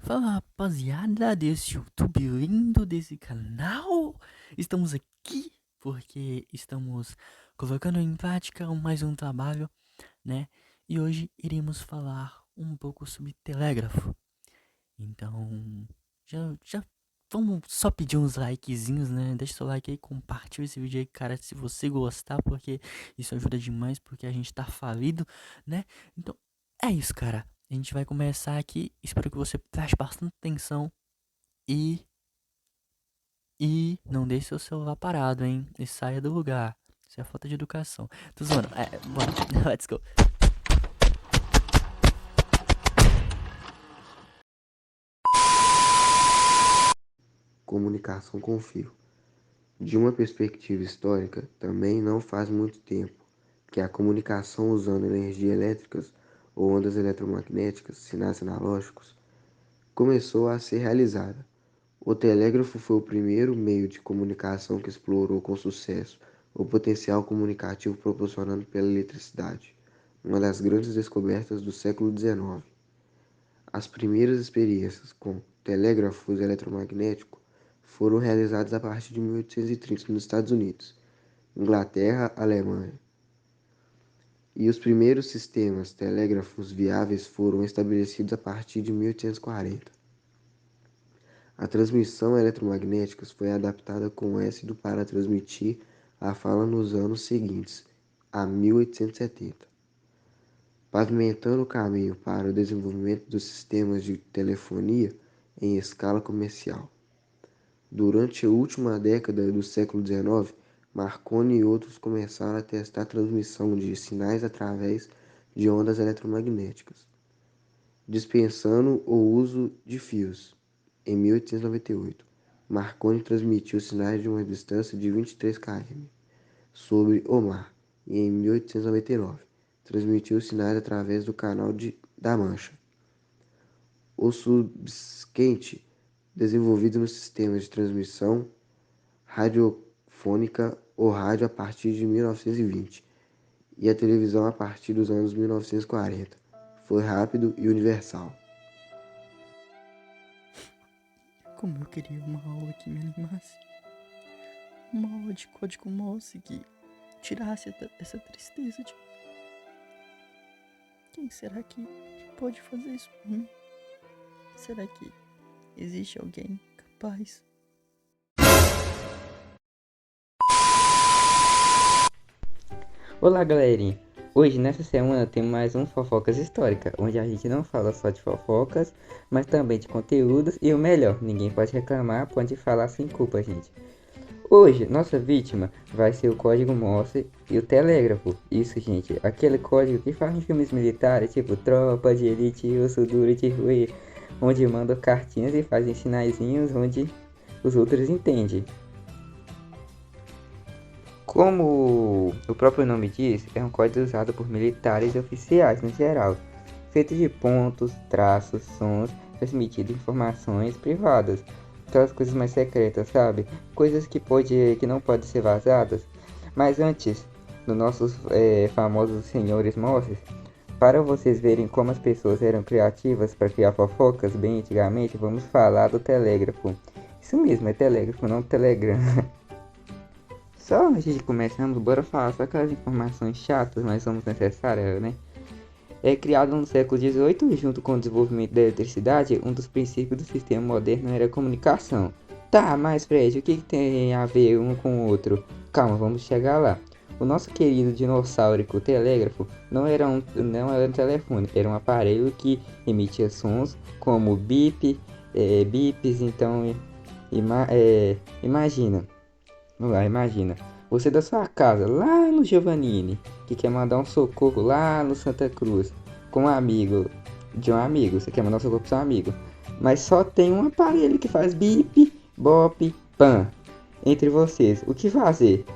Fala rapaziada desse YouTube lindo desse canal. Estamos aqui porque estamos colocando em prática mais um trabalho, né? E hoje iremos falar um pouco sobre telégrafo. Então, já vamos só pedir uns likezinhos, né? Deixa seu like aí, compartilha esse vídeo aí, cara, se você gostar, porque isso ajuda demais, porque a gente tá falido, né? Então, é isso, cara. A gente vai começar aqui. Espero que você preste bastante atenção e não deixe seu celular parado, hein? E saia do lugar. Isso é falta de educação. Tô zoando. Bora. Let's go. Comunicação com fio. De uma perspectiva histórica, também não faz muito tempo que a comunicação usando energia elétricas ou ondas eletromagnéticas, sinais analógicos, começou a ser realizada. O telégrafo foi o primeiro meio de comunicação que explorou com sucesso o potencial comunicativo proporcionado pela eletricidade, uma das grandes descobertas do século XIX. As primeiras experiências com telégrafos eletromagnéticos foram realizadas a partir de 1830 nos Estados Unidos, Inglaterra, Alemanha, e os primeiros sistemas telégrafos viáveis foram estabelecidos a partir de 1840. A transmissão eletromagnética foi adaptada com ácido para transmitir a fala nos anos seguintes, a 1870, pavimentando o caminho para o desenvolvimento dos sistemas de telefonia em escala comercial. Durante a última década do século XIX, Marconi e outros começaram a testar a transmissão de sinais através de ondas eletromagnéticas, dispensando o uso de fios. Em 1898, Marconi transmitiu sinais de uma distância de 23 km sobre o mar e, em 1899, transmitiu sinais através do Canal da Mancha. O subsequente, desenvolvido nos sistemas de transmissão radiofônica ou rádio a partir de 1920 e a televisão a partir dos anos 1940. Foi rápido e universal. Como eu queria uma aula que me animasse. Uma aula de código Morse que tirasse essa tristeza de... Quem será que pode fazer isso por mim? Será que existe alguém capaz? Olá, galerinha! Hoje, nessa semana, tem mais um Fofocas Histórica, onde a gente não fala só de fofocas, mas também de conteúdos e o melhor, ninguém pode reclamar, pode falar sem culpa, gente. Hoje, nossa vítima vai ser o código Morse e o telégrafo. Isso, gente, aquele código que faz em filmes militares, tipo Tropa de Elite e Osso Duro de Roer, onde mandam cartinhas e fazem sinaizinhos onde os outros entendem. Como o próprio nome diz, é um código usado por militares e oficiais no geral, feito de pontos, traços, sons, transmitindo informações privadas, aquelas coisas mais secretas, sabe? Coisas que não podem ser vazadas. Mas antes, dos nossos famosos senhores Morses, para vocês verem como as pessoas eram criativas para criar fofocas bem antigamente, vamos falar do telégrafo. Isso mesmo, é telégrafo, não telegram. Só antes de começarmos, bora falar só aquelas informações chatas, mas são necessárias, né? É criado no século XVIII, junto com o desenvolvimento da eletricidade, um dos princípios do sistema moderno era a comunicação. Tá, mas Fred, o que tem a ver um com o outro? Calma, vamos chegar lá. O nosso querido dinossaurico telégrafo não era um telefone, era um aparelho que emitia sons como bip, bips, então imagina. Vamos lá, imagina. Você da sua casa, lá no Giovannini, que quer mandar um socorro lá no Santa Cruz, com um amigo, de um amigo, você quer mandar um socorro pro seu amigo. Mas só tem um aparelho que faz bip, bop, pan. Entre vocês, o que fazer?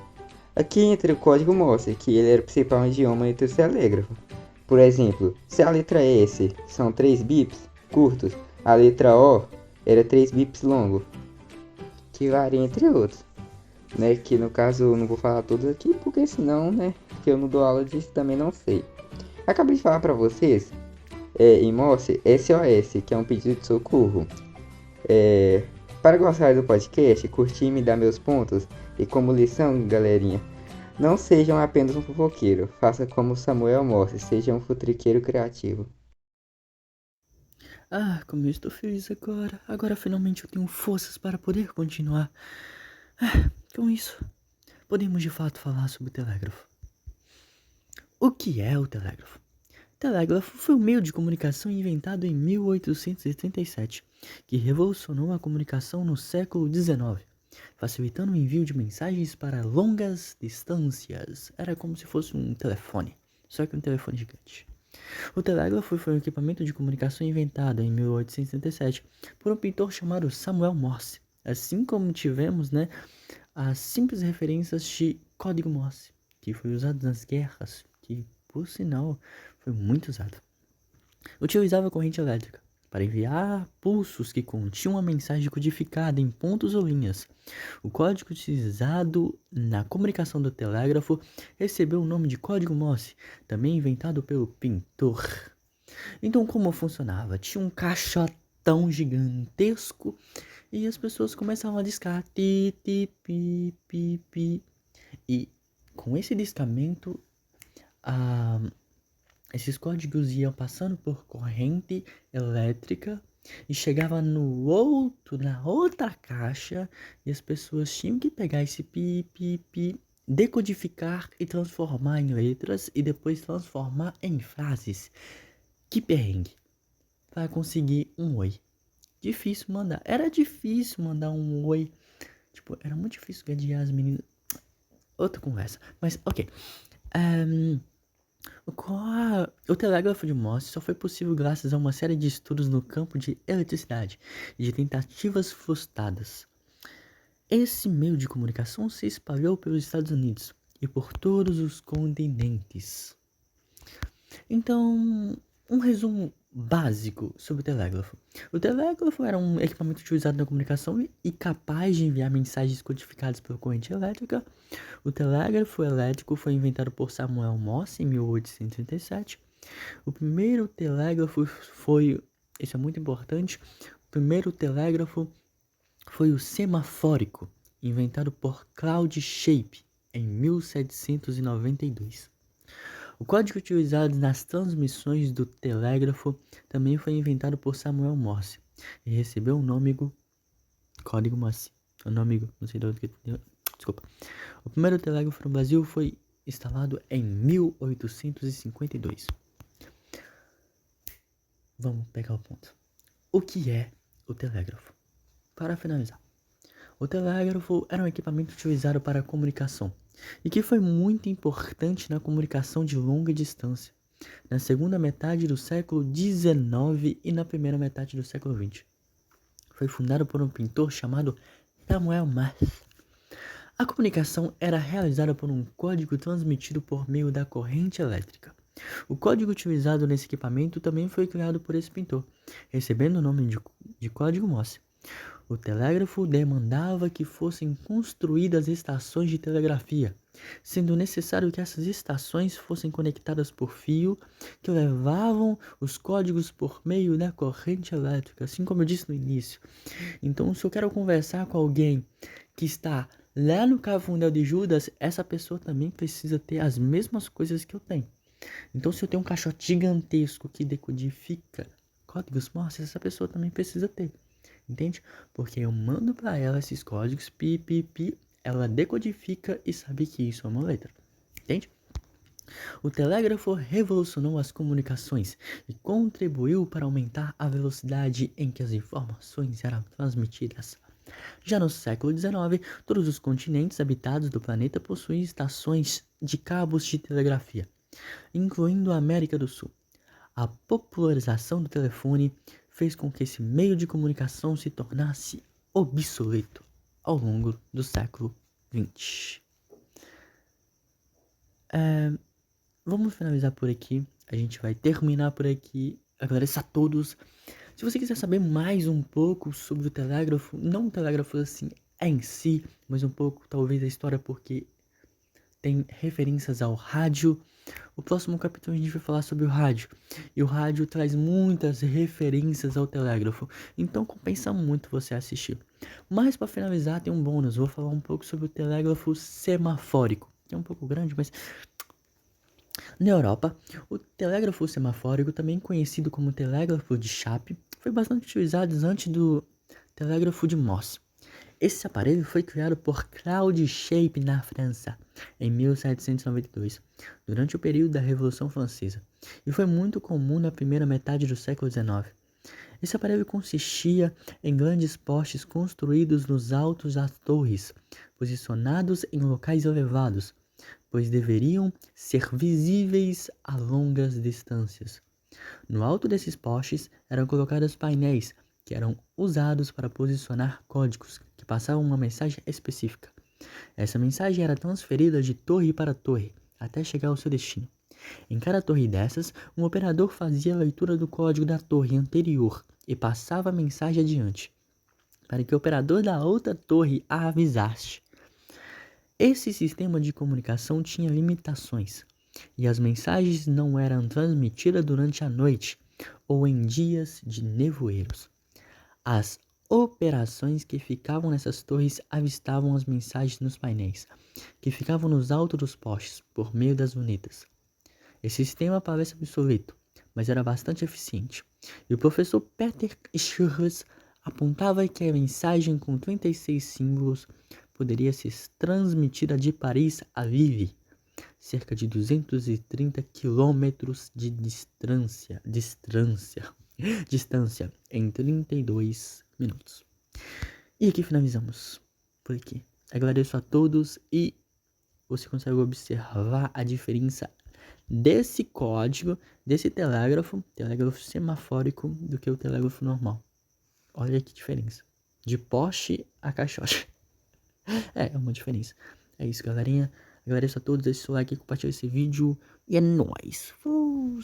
Aqui entra o código Morse, que ele era o principal idioma entre os telégrafos. Por exemplo, se a letra S são 3 bips curtos, a letra O era 3 bips longo, que varia entre outros, né? Que no caso eu não vou falar todos aqui, porque senão, né? Que eu não dou aula disso também não sei. Acabei de falar para vocês em Morse, SOS, que é um pedido de socorro. É, para gostar do podcast, curtir e me dar meus pontos, e como lição, galerinha, não sejam apenas um fofoqueiro, faça como Samuel Morse, seja um futriqueiro criativo. Ah, como eu estou feliz agora. Agora finalmente eu tenho forças para poder continuar. Com isso, podemos de fato falar sobre o telégrafo. O que é o telégrafo? O telégrafo foi um meio de comunicação inventado em 1837, que revolucionou a comunicação no século XIX, facilitando o envio de mensagens para longas distâncias. Era como se fosse um telefone, só que um telefone gigante. O telégrafo foi um equipamento de comunicação inventado em 1867 por um pintor chamado Samuel Morse, assim como tivemos, as simples referências de código Morse, que foi usado nas guerras, que, por sinal, foi muito usado. Utilizava corrente elétrica para enviar pulsos que continham uma mensagem codificada em pontos ou linhas. O código utilizado na comunicação do telégrafo recebeu o nome de código Morse, também inventado pelo pintor. Então, como funcionava? Tinha um caixotão gigantesco e as pessoas começavam a discar ti, ti, pi, pi, pi. E com esse discamento, esses códigos iam passando por corrente elétrica e chegava na outra caixa, e as pessoas tinham que pegar esse pi, pi, pi, decodificar e transformar em letras e depois transformar em frases. Que perrengue para conseguir um oi. Era difícil mandar um oi. Tipo, era muito difícil gadear as meninas. Outra conversa. Mas, ok. O telégrafo de Morse só foi possível graças a uma série de estudos no campo de eletricidade e de tentativas frustradas. Esse meio de comunicação se espalhou pelos Estados Unidos e por todos os continentes. Então, um resumo básico sobre o telégrafo. O telégrafo era um equipamento utilizado na comunicação e capaz de enviar mensagens codificadas pela corrente elétrica. O telégrafo elétrico foi inventado por Samuel Morse em 1837. O primeiro telégrafo isso é muito importante, o primeiro telégrafo foi o semafórico, inventado por Claude Shape em 1792. O código utilizado nas transmissões do telégrafo também foi inventado por Samuel Morse e recebeu o nome código Morse. Não sei de onde que... Desculpa. O primeiro telégrafo no Brasil foi instalado em 1852. Vamos pegar o ponto. O que é o telégrafo? Para finalizar, o telégrafo era um equipamento utilizado para a comunicação e que foi muito importante na comunicação de longa distância, na segunda metade do século XIX e na primeira metade do século XX. Foi fundado por um pintor chamado Samuel Morse. A comunicação era realizada por um código transmitido por meio da corrente elétrica. O código utilizado nesse equipamento também foi criado por esse pintor, recebendo o nome de código Morse. O telégrafo demandava que fossem construídas estações de telegrafia, sendo necessário que essas estações fossem conectadas por fio que levavam os códigos por meio da corrente elétrica, assim como eu disse no início. Então, se eu quero conversar com alguém que está lá no Cafundel de Judas, essa pessoa também precisa ter as mesmas coisas que eu tenho. Então, se eu tenho um caixote gigantesco que decodifica códigos Morse, essa pessoa também precisa ter. Entende? Porque eu mando para ela esses códigos, pi, pi, pi, ela decodifica e sabe que isso é uma letra. Entende? O telégrafo revolucionou as comunicações e contribuiu para aumentar a velocidade em que as informações eram transmitidas. Já no século XIX, todos os continentes habitados do planeta possuíam estações de cabos de telegrafia, incluindo a América do Sul. A popularização do telefone fez com que esse meio de comunicação se tornasse obsoleto ao longo do século XX. Vamos finalizar por aqui. A gente vai terminar por aqui. Agradeço a todos. Se você quiser saber mais um pouco sobre o telégrafo, não o telégrafo assim em si, mas um pouco talvez a história, porque tem referências ao rádio O próximo capítulo a gente vai falar sobre o rádio. E o rádio traz muitas referências ao telégrafo, então compensa muito você assistir. Mas para finalizar tem um bônus, vou falar um pouco sobre o telégrafo semafórico, que é um pouco grande, mas na Europa, o telégrafo semafórico, também conhecido como telégrafo de Chappe, foi bastante utilizado antes do telégrafo de Morse. Esse aparelho foi criado por Claude Chappe na França, em 1792, durante o período da Revolução Francesa, e foi muito comum na primeira metade do século XIX. Esse aparelho consistia em grandes postes construídos nos altos das torres, posicionados em locais elevados, pois deveriam ser visíveis a longas distâncias. No alto desses postes eram colocados painéis que eram usados para posicionar códigos que passavam uma mensagem específica. Essa mensagem era transferida de torre para torre até chegar ao seu destino. Em cada torre dessas, um operador fazia a leitura do código da torre anterior e passava a mensagem adiante, para que o operador da outra torre a avisasse. Esse sistema de comunicação tinha limitações, e as mensagens não eram transmitidas durante a noite ou em dias de nevoeiros. As operações que ficavam nessas torres avistavam as mensagens nos painéis, que ficavam nos altos dos postes, por meio das lunetas. Esse sistema parece obsoleto, mas era bastante eficiente, e o professor Peter Schurz apontava que a mensagem com 36 símbolos poderia ser transmitida de Paris a Lille, cerca de 230 quilômetros de distância, em 32 minutos. E aqui finalizamos por aqui. Agradeço a todos e você consegue observar a diferença desse código, desse telégrafo semafórico, do que o telégrafo normal. Olha que diferença. De poste a caixote. É uma diferença. É isso, galerinha. Agradeço a todos, deixe seu like, compartilhe esse vídeo. E é nóis. Fui.